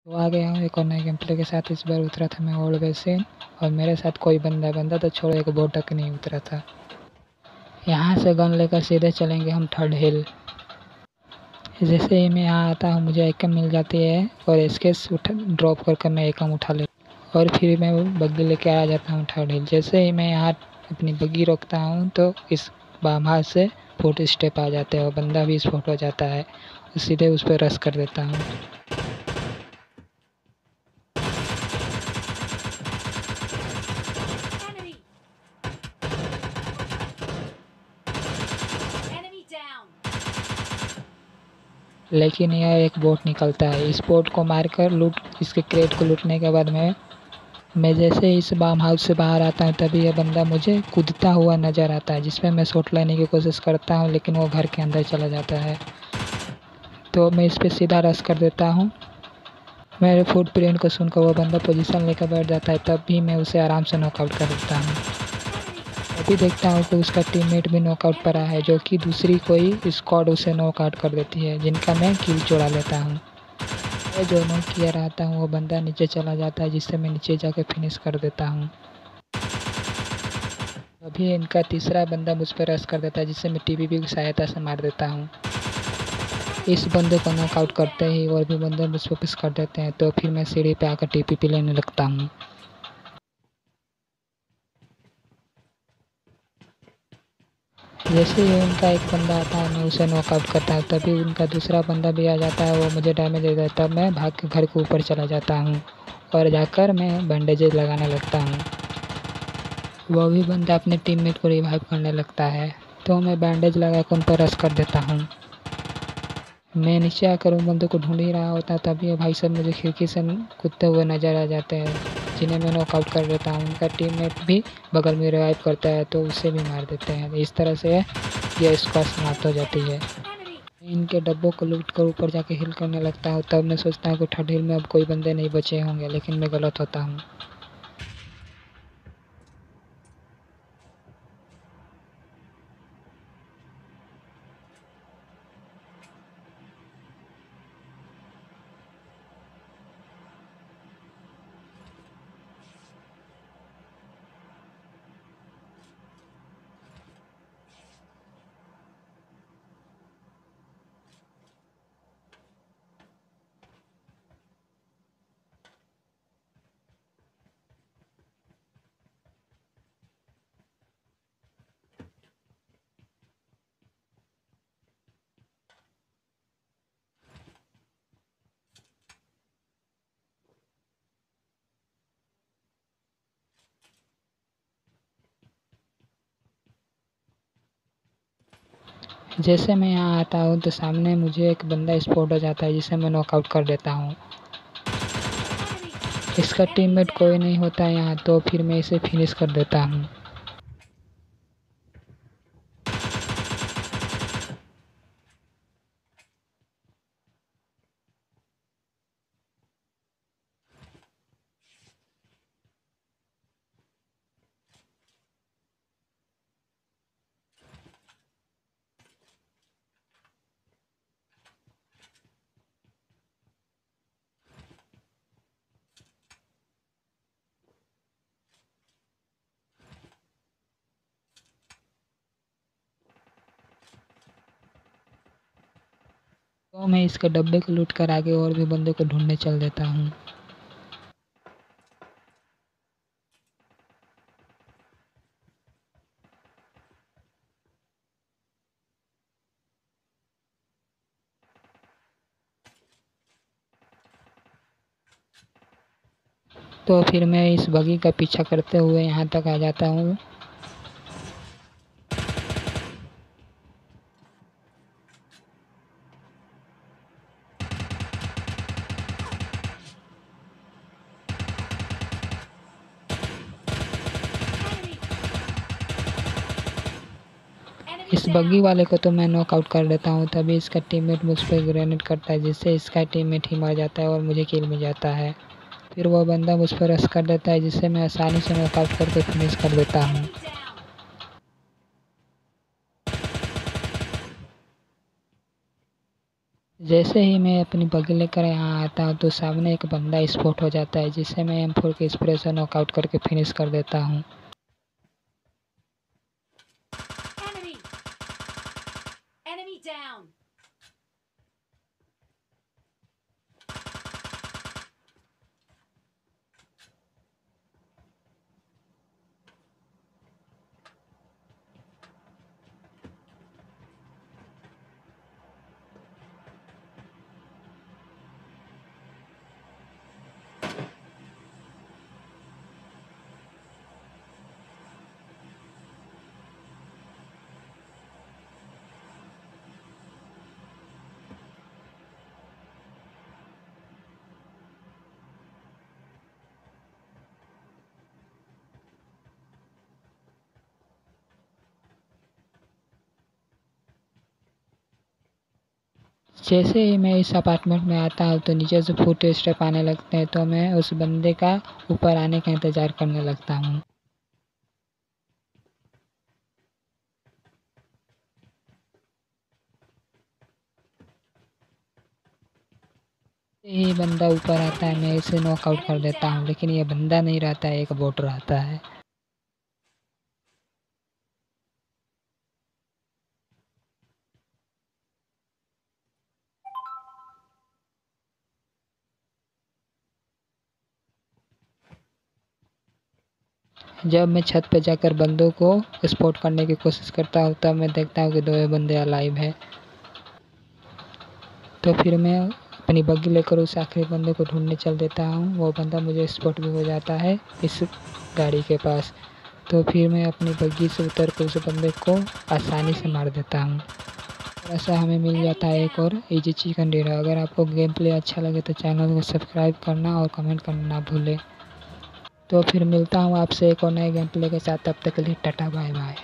तो आ गया हूँ एक और नए गेम प्ले के साथ। इस बार उतरा था मैं ओल्ड बेसिन और मेरे साथ कोई बंदा तो छोड़ो, एक बोट तक नहीं उतरा था। यहाँ से गन लेकर सीधे चलेंगे हम थर्ड हिल। जैसे ही मैं यहाँ आता हूँ मुझे एकम मिल जाती है और एसकेस ड्रॉप करके मैं एकम उठा ले और फिर मैं बग्गी लेके आ जाता हूँ थर्ड हिल। जैसे ही मैं यहाँ अपनी बग्गी रोकता हूँ तो इस बाम हाथ से 4 स्टेप आ जाते हैं और बंदा भी स्पॉट हो जाता है। सीधे उस पर रश कर देता हूँ। लेकिन यह एक बोट निकलता है। इस बोट को मारकर इसके क्रेट को लूटने के बाद मैं जैसे इस बाम हाउस से बाहर आता हूँ तभी यह बंदा मुझे कूदता हुआ नज़र आता है, जिसमें मैं शॉट लेने की कोशिश करता हूँ लेकिन वो घर के अंदर चला जाता है। तो मैं इस पर सीधा रश कर देता हूँ। मेरे फुटप्रिंट को सुनकर वो बंदा पोजीशन लेकर बैठ जाता है, तब भी मैं उसे आराम से नॉकआउट कर देता हूँ। अभी देखता हूँ कि उसका टीममेट भी नॉकआउट पड़ा है, जो कि दूसरी कोई स्क्वाड उसे नॉकआउट कर देती है, जिनका मैं किल चुरा लेता हूँ। मैं जो नॉक किया रहता हूँ वो बंदा नीचे चला जाता है, जिससे मैं नीचे जाकर फिनिश कर देता हूँ। अभी इनका तीसरा बंदा मुझ पर रश कर देता है, जिससे मैं टीपीपी की सहायता से मार देता हूँ। इस बंदे को नॉकआउट करते ही और भी बंदे मुझ पर पुश कर देते हैं, तो फिर मैं सीढ़ी पे आकर टीपीपी लेने लगता हूँ। जैसे ही उनका एक बंदा आता है मैं उसे नॉकआउट करता हूँ, तभी उनका दूसरा बंदा भी आ जाता है, वो मुझे डैमेज दे देता है। तब मैं भाग के घर के ऊपर चला जाता हूँ और जाकर मैं बैंडेजेस लगाने लगता हूँ। वो भी बंदा अपने टीममेट को रिवाइव करने लगता है, तो मैं बैंडेज लगाकर उन पर रश कर देता हूँ। मैं नीचे आकर उन बंदों को ढूंढ ही रहा होता है, तभी ये भाई सब मुझे खिड़की से कूदते हुए नजर आ जाते हैं, जिन्हें मैं नॉकआउट कर देता हूँ। उनका टीममेट भी बगल में रिवाइव करता है तो उसे भी मार देते हैं। इस तरह से यह स्क्वाड समाप्त हो जाती है। इनके डब्बों को लूट कर ऊपर जाके हिल करने लगता हूँ। तब मैं सोचता हूँ कि थर्ड हिल में अब कोई बंदे नहीं बचे होंगे, लेकिन मैं गलत होता हूँ। जैसे मैं यहाँ आता हूँ तो सामने मुझे एक बंदा स्पॉट हो जाता है, जिसे मैं नॉकआउट कर देता हूँ। इसका टीममेट कोई नहीं होता है यहाँ, तो फिर मैं इसे फिनिश कर देता हूँ। तो मैं इसके डब्बे को लूट कर आगे और भी बंदे को ढूंढने चल देता हूँ। तो फिर मैं इस बगी का पीछा करते हुए यहाँ तक आ जाता हूँ। इस बग्गी वाले को तो मैं नॉकआउट कर देता हूँ, तभी इसका टीममेट मुझ पर ग्रेनेड करता है, जिससे इसका टीममेट ही मर जाता है और मुझे किल मिल जाता है। फिर वो बंदा मुझ पर रश कर देता है, जिससे मैं आसानी से नॉकआउट करके फिनिश कर देता हूँ। जैसे ही मैं अपनी बग्गी लेकर यहाँ आता हूँ तो सामने एक बंदा स्पॉट हो जाता है, जिसे मैं M4 के स्प्रे से नॉकआउट करके फिनिश कर देता हूँ। Enemy! Enemy down! जैसे ही मैं इस अपार्टमेंट में आता हूँ तो नीचे से फुट स्टेप आने लगते हैं, तो मैं उस बंदे का ऊपर आने का इंतज़ार करने लगता हूँ। ये बंदा ऊपर आता है, मैं इसे नॉकआउट कर देता हूँ, लेकिन ये बंदा नहीं रहता है, एक बॉट रहता है। जब मैं छत पे जाकर बंदों को स्पॉट करने की कोशिश करता हूँ तब मैं देखता हूँ कि दो बंदे अलाइव है। तो फिर मैं अपनी बग्गी लेकर उस आखिरी बंदे को ढूंढने चल देता हूँ। वो बंदा मुझे स्पॉट भी हो जाता है इस गाड़ी के पास। तो फिर मैं अपनी बग्गी से उतर कर उस बंदे को आसानी से मार देता हूँ। ऐसा हमें मिल जाता है एक और इजी चिकन डिनर। अगर आपको गेम प्ले अच्छा लगे तो चैनल को सब्सक्राइब करना और कमेंट करना ना भूलें। तो फिर मिलता हूँ आपसे एक और नए गेम प्ले के साथ। तब तक के लिए टाटा बाय बाय।